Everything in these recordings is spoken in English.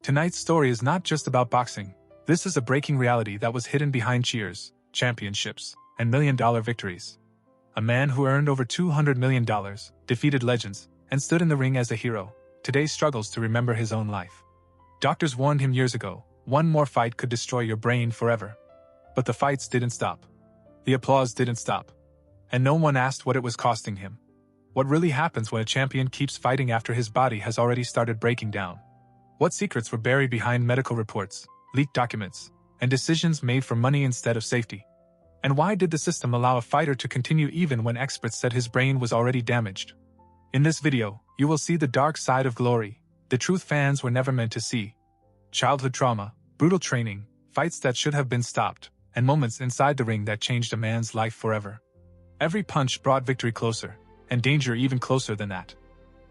Tonight's story is not just about boxing. This is a breaking reality that was hidden behind cheers, championships, and million-dollar victories. A man who earned over $200 million, defeated legends, and stood in the ring as a hero, today struggles to remember his own life. Doctors warned him years ago, one more fight could destroy your brain forever. But the fights didn't stop. The applause didn't stop. And no one asked what it was costing him. What really happens when a champion keeps fighting after his body has already started breaking down? What secrets were buried behind medical reports, leaked documents, and decisions made for money instead of safety? And why did the system allow a fighter to continue even when experts said his brain was already damaged? In this video, you will see the dark side of glory, the truth fans were never meant to see. Childhood trauma, brutal training, fights that should have been stopped, and moments inside the ring that changed a man's life forever. Every punch brought victory closer, and danger even closer than that.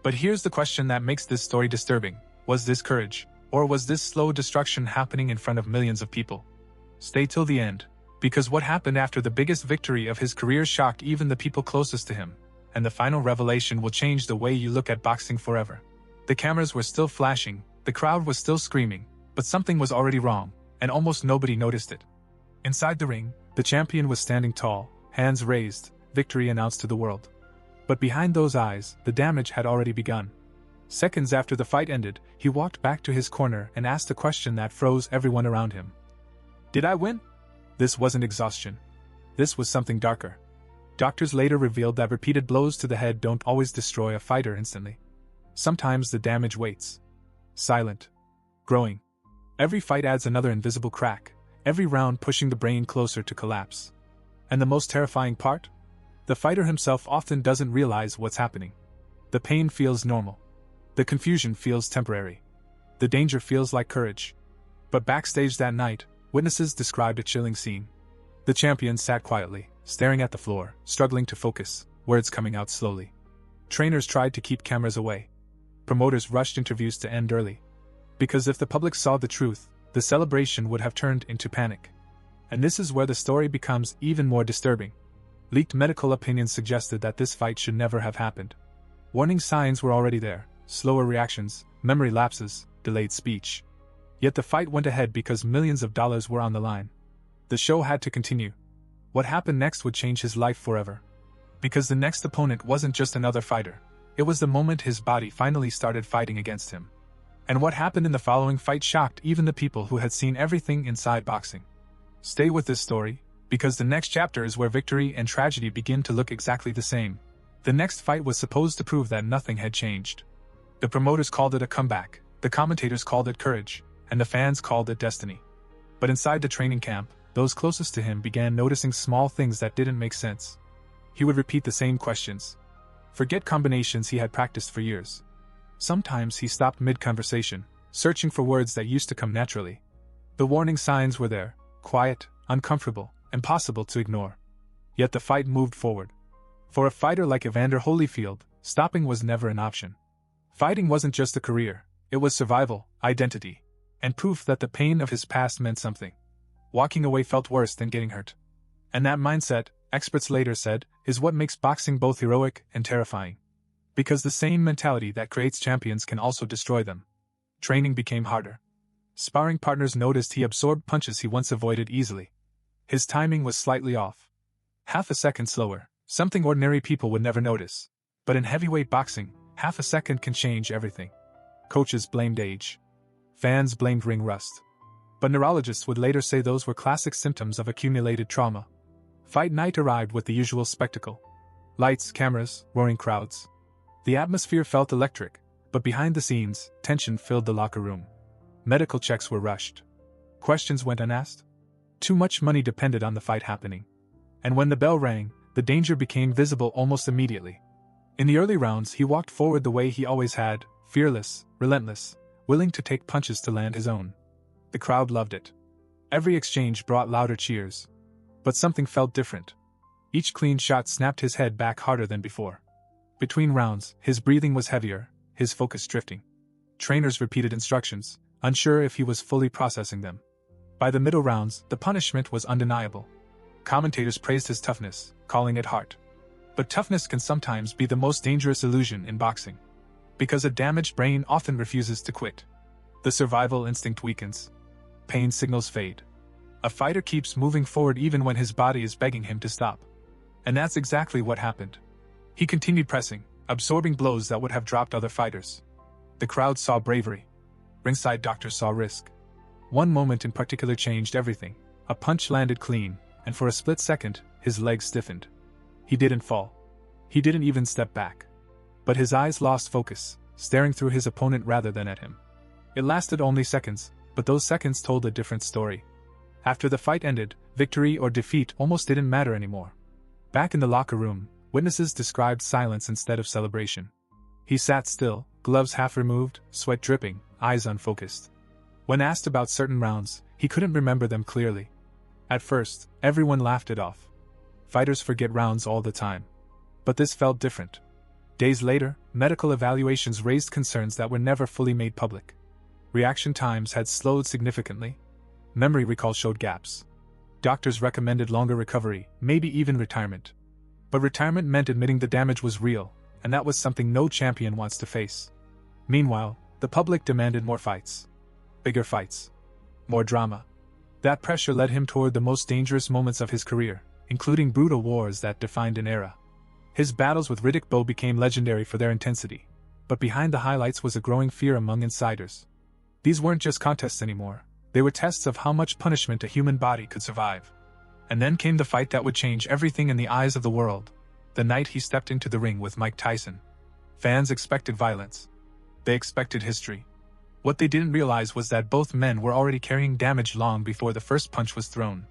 But here's the question that makes this story disturbing. Was this courage, or was this slow destruction happening in front of millions of people? Stay till the end, because what happened after the biggest victory of his career shocked even the people closest to him, and the final revelation will change the way you look at boxing forever. The cameras were still flashing, the crowd was still screaming, but something was already wrong, and almost nobody noticed it. Inside the ring, the champion was standing tall, hands raised, victory announced to the world. But behind those eyes, the damage had already begun. Seconds after the fight ended, he walked back to his corner and asked a question that froze everyone around him. Did I win? This wasn't exhaustion. This was something darker. Doctors later revealed that repeated blows to the head don't always destroy a fighter instantly. Sometimes the damage waits. Silent. Growing. Every fight adds another invisible crack, every round pushing the brain closer to collapse. And the most terrifying part? The fighter himself often doesn't realize what's happening. The pain feels normal. The confusion feels temporary. The danger feels like courage. But backstage that night, witnesses described a chilling scene. The champion sat quietly, staring at the floor, struggling to focus, words coming out slowly. Trainers tried to keep cameras away. Promoters rushed interviews to end early. Because if the public saw the truth, the celebration would have turned into panic. And this is where the story becomes even more disturbing. Leaked medical opinions suggested that this fight should never have happened. Warning signs were already there. Slower reactions, memory lapses, delayed speech. Yet the fight went ahead because millions of dollars were on the line. The show had to continue. What happened next would change his life forever. Because the next opponent wasn't just another fighter. It was the moment his body finally started fighting against him. And what happened in the following fight shocked even the people who had seen everything inside boxing. Stay with this story, because the next chapter is where victory and tragedy begin to look exactly the same. The next fight was supposed to prove that nothing had changed. The promoters called it a comeback, the commentators called it courage, and the fans called it destiny. But inside the training camp, those closest to him began noticing small things that didn't make sense. He would repeat the same questions. Forget combinations he had practiced for years. Sometimes he stopped mid-conversation, searching for words that used to come naturally. The warning signs were there, quiet, uncomfortable, impossible to ignore. Yet the fight moved forward. For a fighter like Evander Holyfield, stopping was never an option. Fighting wasn't just a career, it was survival, identity, and proof that the pain of his past meant something. Walking away felt worse than getting hurt. And that mindset, experts later said, is what makes boxing both heroic and terrifying. Because the same mentality that creates champions can also destroy them. Training became harder. Sparring partners noticed he absorbed punches he once avoided easily. His timing was slightly off. Half a second slower, something ordinary people would never notice. But in heavyweight boxing, half a second can change everything. Coaches blamed age. Fans blamed ring rust. But neurologists would later say those were classic symptoms of accumulated trauma. Fight night arrived with the usual spectacle. Lights, cameras, roaring crowds. The atmosphere felt electric, but behind the scenes, tension filled the locker room. Medical checks were rushed. Questions went unasked. Too much money depended on the fight happening. And when the bell rang, the danger became visible almost immediately. In the early rounds, he walked forward the way he always had, fearless, relentless, willing to take punches to land his own. The crowd loved it. Every exchange brought louder cheers. But something felt different. Each clean shot snapped his head back harder than before. Between rounds, his breathing was heavier, his focus drifting. Trainers repeated instructions, unsure if he was fully processing them. By the middle rounds, the punishment was undeniable. Commentators praised his toughness, calling it heart. But toughness can sometimes be the most dangerous illusion in boxing. Because a damaged brain often refuses to quit. The survival instinct weakens. Pain signals fade. A fighter keeps moving forward even when his body is begging him to stop. And that's exactly what happened. He continued pressing, absorbing blows that would have dropped other fighters. The crowd saw bravery. Ringside doctors saw risk. One moment in particular changed everything. A punch landed clean, and for a split second, his legs stiffened. He didn't fall. He didn't even step back. But his eyes lost focus, staring through his opponent rather than at him. It lasted only seconds, but those seconds told a different story. After the fight ended, victory or defeat almost didn't matter anymore. Back in the locker room, witnesses described silence instead of celebration. He sat still, gloves half removed, sweat dripping, eyes unfocused. When asked about certain rounds, he couldn't remember them clearly. At first, everyone laughed it off. Fighters forget rounds all the time. But this felt different. Days later, medical evaluations raised concerns that were never fully made public. Reaction times had slowed significantly. Memory recall showed gaps. Doctors recommended longer recovery, maybe even retirement. But retirement meant admitting the damage was real, and that was something no champion wants to face. Meanwhile, the public demanded more fights. Bigger fights. More drama. That pressure led him toward the most dangerous moments of his career, including brutal wars that defined an era. His battles with Riddick Bowe became legendary for their intensity, but behind the highlights was a growing fear among insiders. These weren't just contests anymore, they were tests of how much punishment a human body could survive. And then came the fight that would change everything in the eyes of the world, the night he stepped into the ring with Mike Tyson. Fans expected violence. They expected history. What they didn't realize was that both men were already carrying damage long before the first punch was thrown.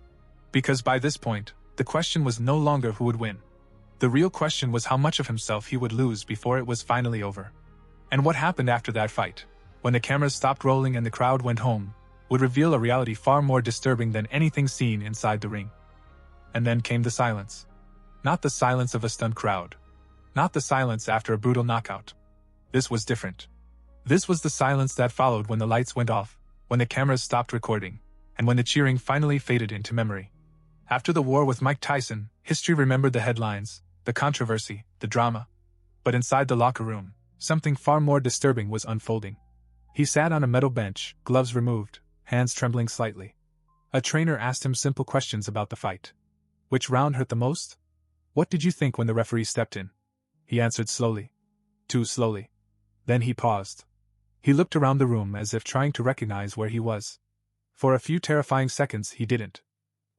Because by this point, the question was no longer who would win. The real question was how much of himself he would lose before it was finally over. And what happened after that fight, when the cameras stopped rolling and the crowd went home, would reveal a reality far more disturbing than anything seen inside the ring. And then came the silence. Not the silence of a stunned crowd. Not the silence after a brutal knockout. This was different. This was the silence that followed when the lights went off, when the cameras stopped recording, and when the cheering finally faded into memory. After the war with Mike Tyson, history remembered the headlines, the controversy, the drama. But inside the locker room, something far more disturbing was unfolding. He sat on a metal bench, gloves removed, hands trembling slightly. A trainer asked him simple questions about the fight. Which round hurt the most? What did you think when the referee stepped in? He answered slowly. Too slowly. Then he paused. He looked around the room as if trying to recognize where he was. For a few terrifying seconds he didn't.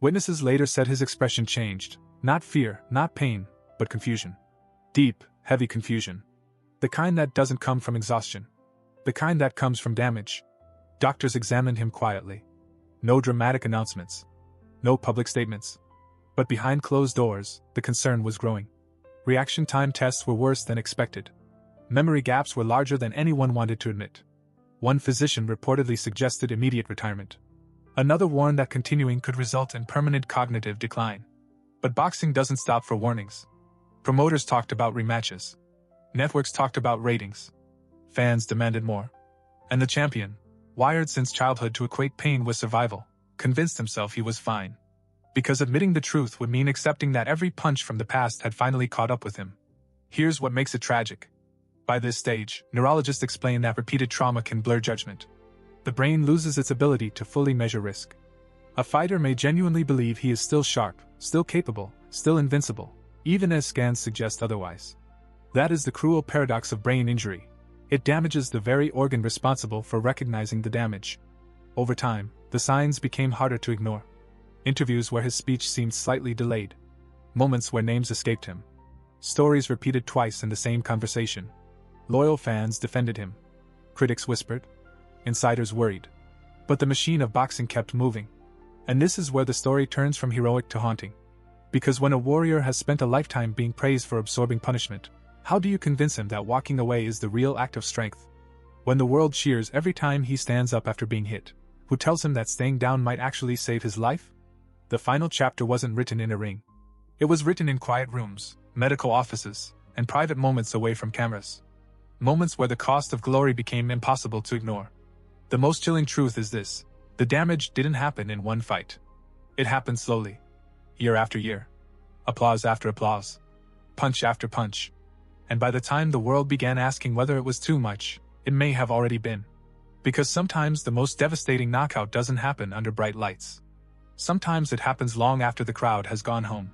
Witnesses later said his expression changed. Not fear, not pain, but confusion. Deep, heavy confusion. The kind that doesn't come from exhaustion. The kind that comes from damage. Doctors examined him quietly. No dramatic announcements. No public statements. But behind closed doors, the concern was growing. Reaction time tests were worse than expected. Memory gaps were larger than anyone wanted to admit. One physician reportedly suggested immediate retirement. Another warned that continuing could result in permanent cognitive decline. But boxing doesn't stop for warnings. Promoters talked about rematches. Networks talked about ratings. Fans demanded more. And the champion, wired since childhood to equate pain with survival, convinced himself he was fine. Because admitting the truth would mean accepting that every punch from the past had finally caught up with him. Here's what makes it tragic. By this stage, neurologists explain that repeated trauma can blur judgment. The brain loses its ability to fully measure risk. A fighter may genuinely believe he is still sharp, still capable, still invincible, even as scans suggest otherwise. That is the cruel paradox of brain injury. It damages the very organ responsible for recognizing the damage. Over time, the signs became harder to ignore. Interviews where his speech seemed slightly delayed. Moments where names escaped him. Stories repeated twice in the same conversation. Loyal fans defended him. Critics whispered. Insiders worried. But the machine of boxing kept moving. And this is where the story turns from heroic to haunting. Because when a warrior has spent a lifetime being praised for absorbing punishment, how do you convince him that walking away is the real act of strength? When the world cheers every time he stands up after being hit, who tells him that staying down might actually save his life? The final chapter wasn't written in a ring. It was written in quiet rooms, medical offices, and private moments away from cameras. Moments where the cost of glory became impossible to ignore. The most chilling truth is this: the damage didn't happen in one fight. It happened slowly. Year after year. Applause after applause. Punch after punch. And by the time the world began asking whether it was too much, it may have already been. Because sometimes the most devastating knockout doesn't happen under bright lights. Sometimes it happens long after the crowd has gone home.